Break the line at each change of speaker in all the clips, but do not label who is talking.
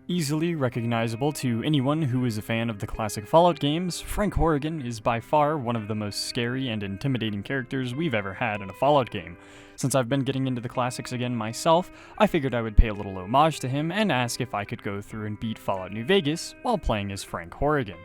Easily recognizable to anyone who is a fan of the classic Fallout games, Frank Horrigan is by far one of the most scary and intimidating characters we've ever had in a Fallout game. Since I've been getting into the classics again myself, I figured I would pay a little homage to him and ask if I could go through and beat Fallout New Vegas while playing as Frank Horrigan.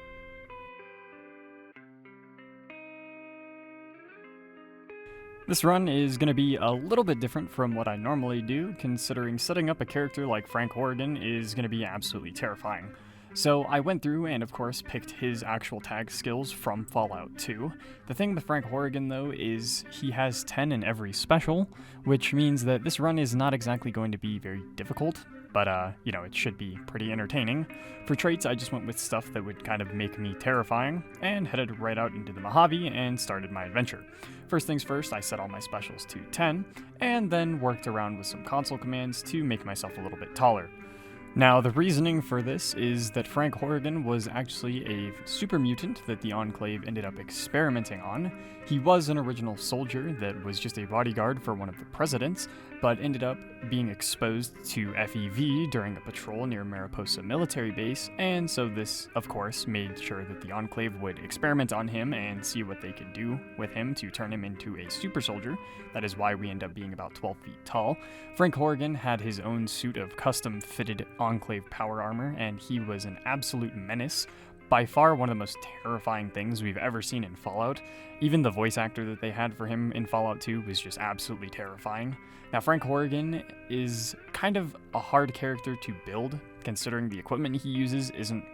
This run is going to be a little bit different from what I normally do, considering setting up a character like Frank Horrigan is going to be absolutely terrifying. So I went through and of course picked his actual tag skills from Fallout 2. The thing with Frank Horrigan though is he has 10 in every special, which means that this run is not exactly going to be very difficult, but it should be pretty entertaining. For traits, I just went with stuff that would kind of make me terrifying, and headed right out into the Mojave and started my adventure. First things first, I set all my specials to 10, and then worked around with some console commands to make myself a little bit taller. Now, the reasoning for this is that Frank Horrigan was actually a super mutant that the Enclave ended up experimenting on. He was an original soldier that was just a bodyguard for one of the presidents, but ended up being exposed to FEV during a patrol near Mariposa military base, and so this, of course, made sure that the Enclave would experiment on him and see what they could do with him to turn him into a super soldier. That is why we end up being about 12 feet tall. Frank Horrigan had his own suit of custom-fitted Enclave power armor, and he was an absolute menace. By far one of the most terrifying things we've ever seen in Fallout. Even the voice actor that they had for him in Fallout 2 was just absolutely terrifying. Now, Frank Horrigan is kind of a hard character to build, considering the equipment he uses isn't,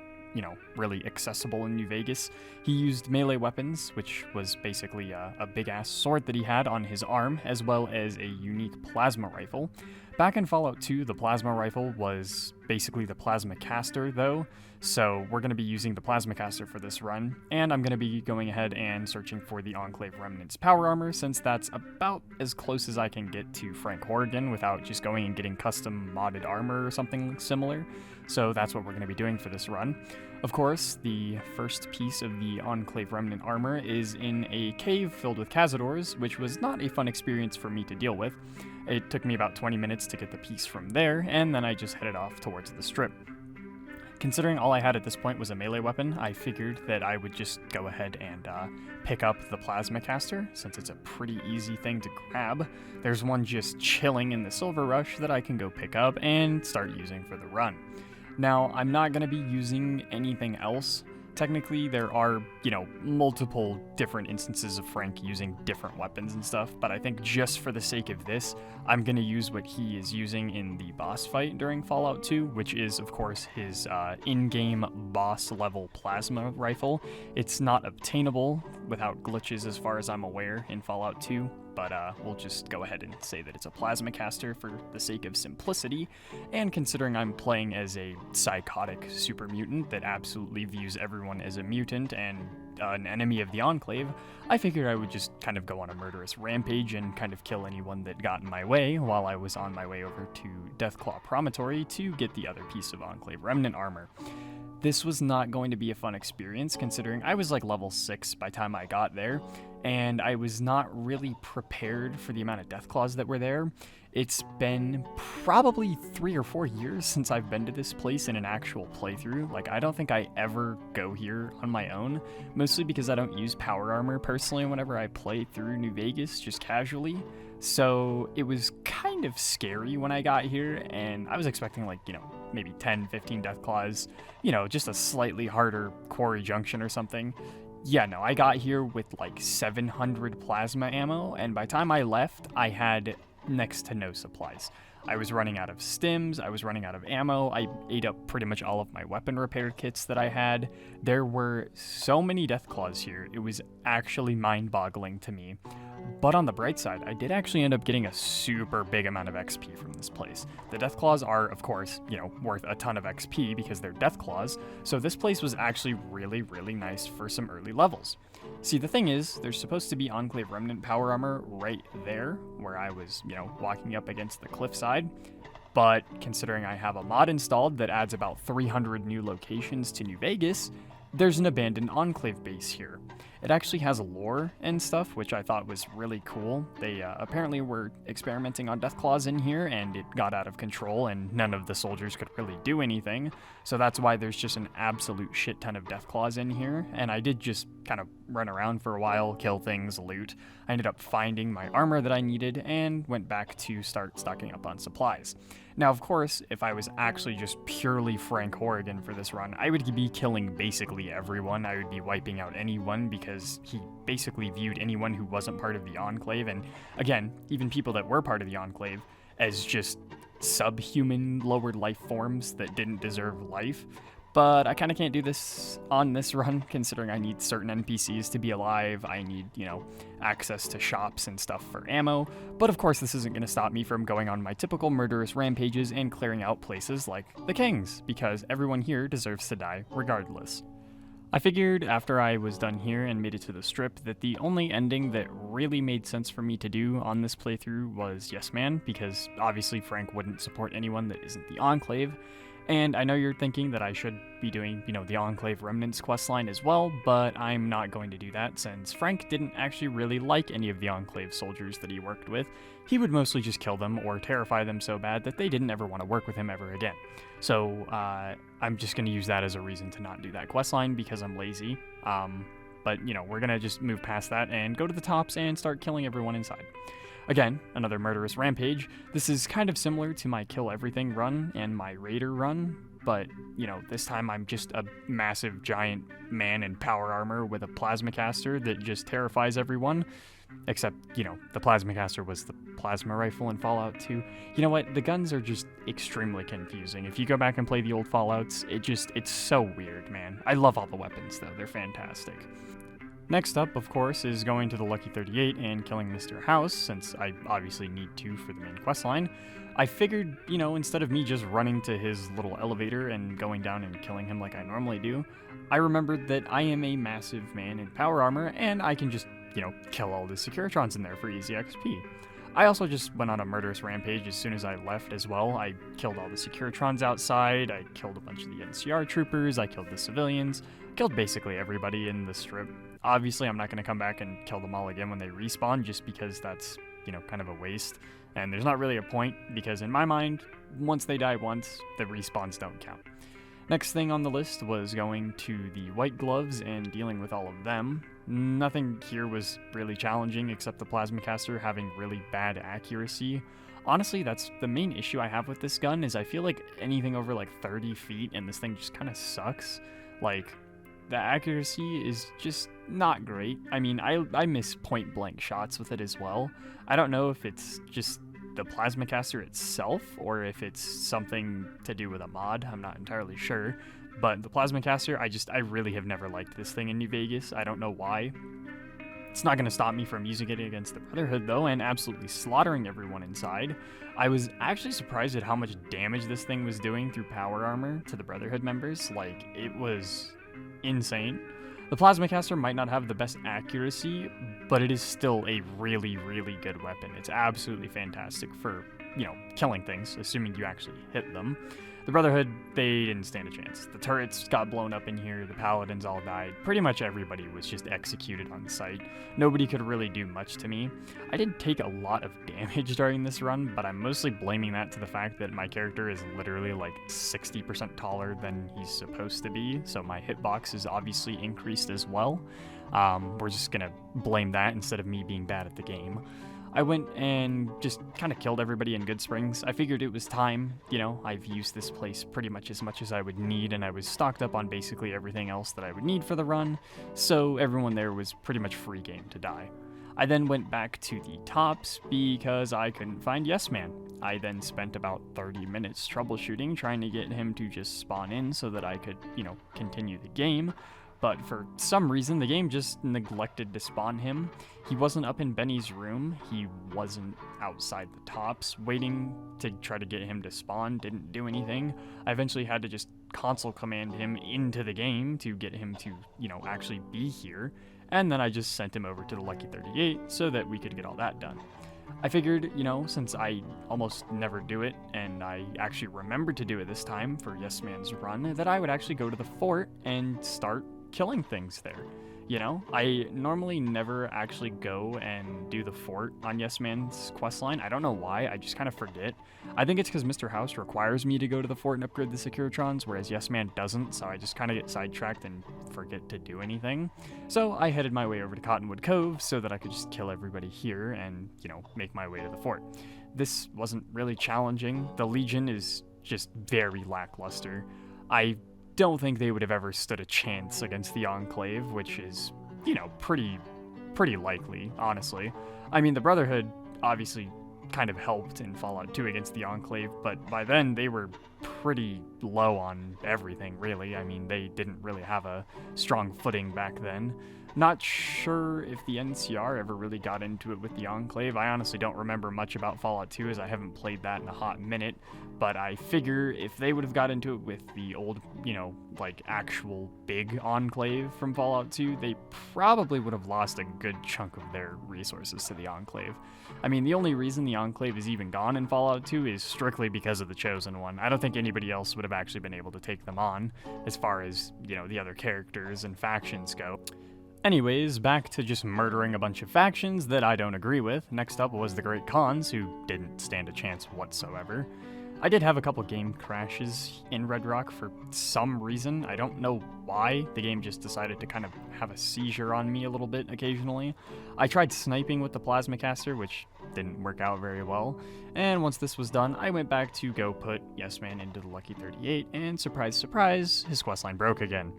really accessible in New Vegas. He used melee weapons, which was basically a big-ass sword that he had on his arm, as well as a unique plasma rifle. Back in Fallout 2, the plasma rifle was basically the plasma caster, though, so we're going to be using the plasma caster for this run, and I'm going to be going ahead and searching for the Enclave Remnant's power armor, since that's about as close as I can get to Frank Horrigan without just going and getting custom modded armor or something similar, so that's what we're going to be doing for this run. Of course, the first piece of the Enclave Remnant armor is in a cave filled with cazadors, which was not a fun experience for me to deal with. It took me about 20 minutes to get the piece from there, and then I just headed off towards the strip. Considering all I had at this point was a melee weapon, I figured that I would just go ahead and pick up the plasma caster, since it's a pretty easy thing to grab. There's one just chilling in the Silver Rush that I can go pick up and start using for the run. Now, I'm not going to be using anything else. Technically, there are, multiple different instances of Frank using different weapons and stuff, but I think just for the sake of this, I'm going to use what he is using in the boss fight during Fallout 2, which is, of course, his in-game boss-level plasma rifle. It's not obtainable without glitches as far as I'm aware in Fallout 2, but we'll just go ahead and say that it's a plasma caster for the sake of simplicity, and considering I'm playing as a psychotic super mutant that absolutely views everyone as a mutant and an enemy of the Enclave, I figured I would just kind of go on a murderous rampage and kind of kill anyone that got in my way while I was on my way over to Deathclaw Promontory to get the other piece of Enclave Remnant armor. This was not going to be a fun experience, considering I was like level 6 by the time I got there, and I was not really prepared for the amount of Deathclaws that were there. It's been probably 3 or 4 years since I've been to this place in an actual playthrough. Like, I don't think I ever go here on my own, mostly because I don't use power armor personally whenever I play through New Vegas, just casually. So it was kind of scary when I got here, and I was expecting maybe 10, 15 Deathclaws, just a slightly harder Quarry Junction or something. Yeah, no, I got here with like 700 plasma ammo, and by the time I left, I had next to no supplies. I was running out of stims, I was running out of ammo, I ate up pretty much all of my weapon repair kits that I had. There were so many Deathclaws here, it was actually mind-boggling to me. But on the bright side, I did actually end up getting a super big amount of XP from this place. The Deathclaws are, of course, worth a ton of XP because they're Deathclaws, so this place was actually really, really nice for some early levels. See, the thing is, there's supposed to be Enclave Remnant power armor right there, where I was, walking up against the cliffside. But considering I have a mod installed that adds about 300 new locations to New Vegas, there's an abandoned Enclave base here. It actually has lore and stuff, which I thought was really cool. They apparently were experimenting on Deathclaws in here, and it got out of control, and none of the soldiers could really do anything. So that's why there's just an absolute shit ton of Deathclaws in here, and I did just kind of run around for a while, kill things, loot. I ended up finding my armor that I needed, and went back to start stocking up on supplies. Now, of course, if I was actually just purely Frank Horrigan for this run, I would be killing basically everyone. I would be wiping out anyone because he basically viewed anyone who wasn't part of the Enclave, and again, even people that were part of the Enclave, as just subhuman lower life forms that didn't deserve life. But I kind of can't do this on this run, considering I need certain NPCs to be alive. I need, access to shops and stuff for ammo. But of course, this isn't going to stop me from going on my typical murderous rampages and clearing out places like the Kings, because everyone here deserves to die regardless. I figured after I was done here and made it to the strip that the only ending that really made sense for me to do on this playthrough was Yes Man, because obviously Frank wouldn't support anyone that isn't the Enclave. And I know you're thinking that I should be doing, the Enclave Remnants questline as well, but I'm not going to do that since Frank didn't actually really like any of the Enclave soldiers that he worked with. He would mostly just kill them or terrify them so bad that they didn't ever want to work with him ever again. So I'm just going to use that as a reason to not do that questline because I'm lazy. But, we're going to just move past that and go to the tops and start killing everyone inside. Again, another murderous rampage. This is kind of similar to my Kill Everything run and my Raider run, but, this time I'm just a massive giant man in power armor with a plasma caster that just terrifies everyone. Except, the plasma caster was the plasma rifle in Fallout 2. You know what? The guns are just extremely confusing. If you go back and play the old Fallouts, it's so weird, man. I love all the weapons, though. They're fantastic. Next up, of course, is going to the Lucky 38 and killing Mr. House, since I obviously need to for the main questline. I figured, instead of me just running to his little elevator and going down and killing him like I normally do, I remembered that I am a massive man in power armor, and I can just, kill all the Securitrons in there for easy XP. I also just went on a murderous rampage as soon as I left as well. I killed all the Securitrons outside, I killed a bunch of the NCR troopers, I killed the civilians, killed basically everybody in the strip. Obviously, I'm not going to come back and kill them all again when they respawn, just because that's, kind of a waste. And there's not really a point, because in my mind, once they die once, the respawns don't count. Next thing on the list was going to the White Gloves and dealing with all of them. Nothing here was really challenging except the plasma caster having really bad accuracy. Honestly, that's the main issue I have with this gun, is I feel like anything over like 30 feet and this thing just kind of sucks. Like, the accuracy is just not great. I mean, I miss point blank shots with it as well. I don't know if it's just the plasma caster itself or if it's something to do with a mod. I'm not entirely sure. But the plasma caster, I really have never liked this thing in New Vegas. I don't know why. It's not going to stop me from using it against the Brotherhood, though, and absolutely slaughtering everyone inside. I was actually surprised at how much damage this thing was doing through power armor to the Brotherhood members. Like, it was insane. The plasma caster might not have the best accuracy, but it is still a really, really good weapon. It's absolutely fantastic for, killing things, assuming you actually hit them. The Brotherhood, they didn't stand a chance. The turrets got blown up in here, the paladins all died. Pretty much everybody was just executed on sight. Nobody could really do much to me. I did take a lot of damage during this run, but I'm mostly blaming that to the fact that my character is literally like 60% taller than he's supposed to be, so my hitbox is obviously increased as well. We're just gonna blame that instead of me being bad at the game. I went and just kind of killed everybody in Good Springs. I figured it was time, I've used this place pretty much as I would need, and I was stocked up on basically everything else that I would need for the run, so everyone there was pretty much free game to die. I then went back to the tops because I couldn't find Yes Man. I then spent about 30 minutes troubleshooting, trying to get him to just spawn in so that I could, continue the game. But for some reason, the game just neglected to spawn him. He wasn't up in Benny's room. He wasn't outside the tops. Waiting to try to get him to spawn didn't do anything. I eventually had to just console command him into the game to get him to, actually be here. And then I just sent him over to the Lucky 38 so that we could get all that done. I figured, since I almost never do it, and I actually remembered to do it this time for Yes Man's run, that I would actually go to the fort and start killing things there. You know, I normally never actually go and do the fort on Yes Man's questline. I don't know why, I just kind of forget. I think it's because Mr. House requires me to go to the fort and upgrade the Securitrons, whereas Yes Man doesn't, so I just kind of get sidetracked and forget to do anything. So I headed my way over to Cottonwood Cove so that I could just kill everybody here and, make my way to the fort. This wasn't really challenging. The Legion is just very lackluster. I don't think they would have ever stood a chance against the Enclave, which is, pretty likely, honestly. I mean, the Brotherhood obviously kind of helped in Fallout 2 against the Enclave, but by then they were pretty low on everything, really. I mean, they didn't really have a strong footing back then. Not sure if the NCR ever really got into it with the Enclave. I honestly don't remember much about Fallout 2 as I haven't played that in a hot minute, but I figure if they would have got into it with the old, actual big Enclave from Fallout 2, they probably would have lost a good chunk of their resources to the Enclave. I mean, the only reason the Enclave is even gone in Fallout 2 is strictly because of the Chosen One. I don't think anybody else would have actually been able to take them on, as far as, the other characters and factions go. Anyways, back to just murdering a bunch of factions that I don't agree with. Next up was the Great Khans, who didn't stand a chance whatsoever. I did have a couple game crashes in Red Rock for some reason. I don't know why. The game just decided to kind of have a seizure on me a little bit occasionally. I tried sniping with the plasma caster, which didn't work out very well. And once this was done, I went back to go put Yes Man into the Lucky 38, and surprise, surprise, his questline broke again.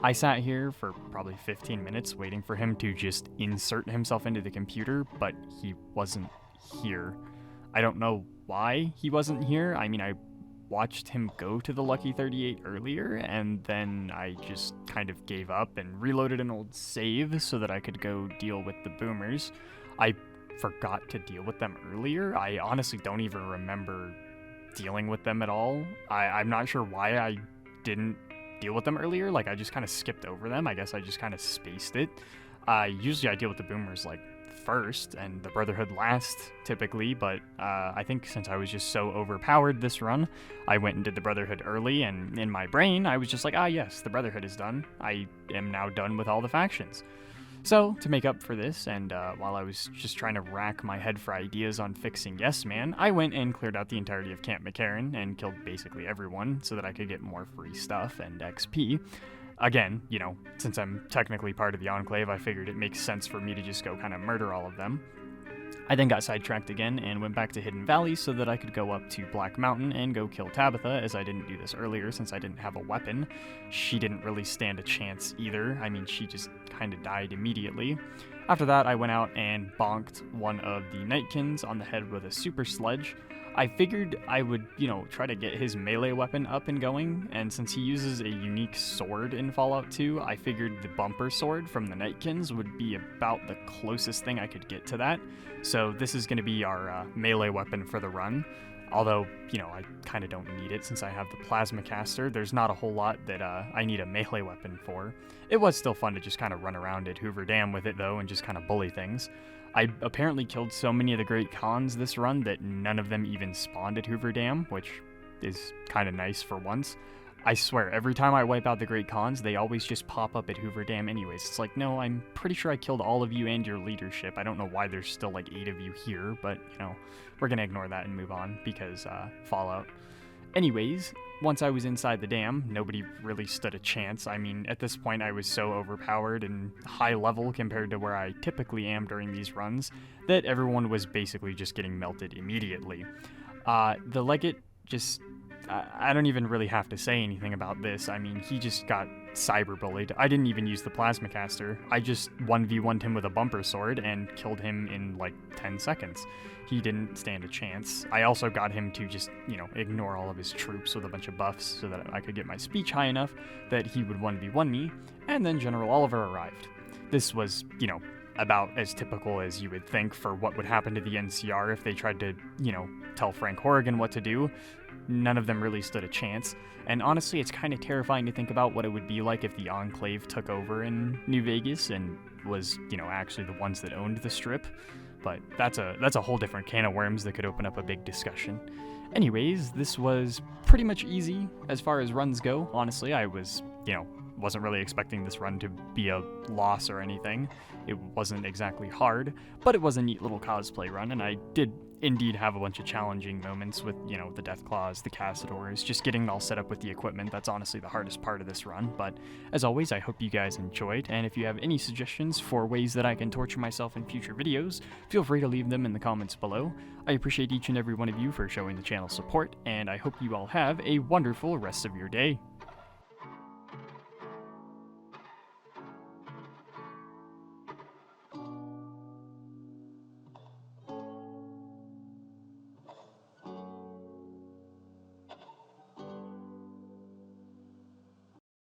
I sat here for probably 15 minutes waiting for him to just insert himself into the computer, but he wasn't here. I don't know why he wasn't here. I mean, I watched him go to the Lucky 38 earlier, and then I just kind of gave up and reloaded an old save so that I could go deal with the boomers. I forgot to deal with them earlier. I honestly don't even remember dealing with them at all. I'm not sure why I didn't deal with them earlier. I just kind of skipped over them. I guess I just kind of spaced it. Usually I deal with the boomers first and the Brotherhood last typically, but I think since I was just so overpowered this run, I went and did the Brotherhood early, and in my brain I was just like, yes, the Brotherhood is done. I am now done with all the factions. So, to make up for this, and while I was just trying to rack my head for ideas on fixing Yes Man, I went and cleared out the entirety of Camp McCarran and killed basically everyone so that I could get more free stuff and XP. Again, since I'm technically part of the Enclave, I figured it makes sense for me to just go kind of murder all of them. I then got sidetracked again and went back to Hidden Valley so that I could go up to Black Mountain and go kill Tabitha, as I didn't do this earlier since I didn't have a weapon. She didn't really stand a chance either. I mean, she just kind of died immediately. After that, I went out and bonked one of the Nightkins on the head with a super sledge. I figured I would, try to get his melee weapon up and going, and since he uses a unique sword in Fallout 2, I figured the bumper sword from the Nightkins would be about the closest thing I could get to that. So this is going to be our melee weapon for the run. Although, I kind of don't need it since I have the plasma caster. There's not a whole lot that I need a melee weapon for. It was still fun to just kind of run around at Hoover Dam with it, though, and just kind of bully things. I apparently killed so many of the Great Khans this run that none of them even spawned at Hoover Dam, which is kind of nice for once. I swear, every time I wipe out the Great Khans, they always just pop up at Hoover Dam anyways. It's like, no, I'm pretty sure I killed all of you and your leadership. I don't know why there's still 8 of you here, but, we're gonna ignore that and move on because, Fallout. Anyways, once I was inside the dam, nobody really stood a chance. I mean, at this point I was so overpowered and high level compared to where I typically am during these runs that everyone was basically just getting melted immediately. The Legate just... I don't even really have to say anything about this. I mean, he just got cyberbullied. I didn't even use the plasma caster. I just 1v1'd him with a bumper sword and killed him in 10 seconds. He didn't stand a chance. I also got him to just, ignore all of his troops with a bunch of buffs so that I could get my speech high enough that he would 1v1 me, and then General Oliver arrived. This was, about as typical as you would think for what would happen to the NCR if they tried to, tell Frank Horrigan what to do. None of them really stood a chance, and honestly, it's kind of terrifying to think about what it would be like if the Enclave took over in New Vegas and was, actually the ones that owned the Strip. But that's a whole different can of worms that could open up a big discussion. Anyways, this was pretty much easy as far as runs go. Honestly, I was, wasn't really expecting this run to be a loss or anything. It wasn't exactly hard, but it was a neat little cosplay run, and I did indeed have a bunch of challenging moments with, the Death Claws, the Cassadors, just getting it all set up with the equipment. That's honestly the hardest part of this run, but as always, I hope you guys enjoyed, and if you have any suggestions for ways that I can torture myself in future videos, feel free to leave them in the comments below. I appreciate each and every one of you for showing the channel support, and I hope you all have a wonderful rest of your day.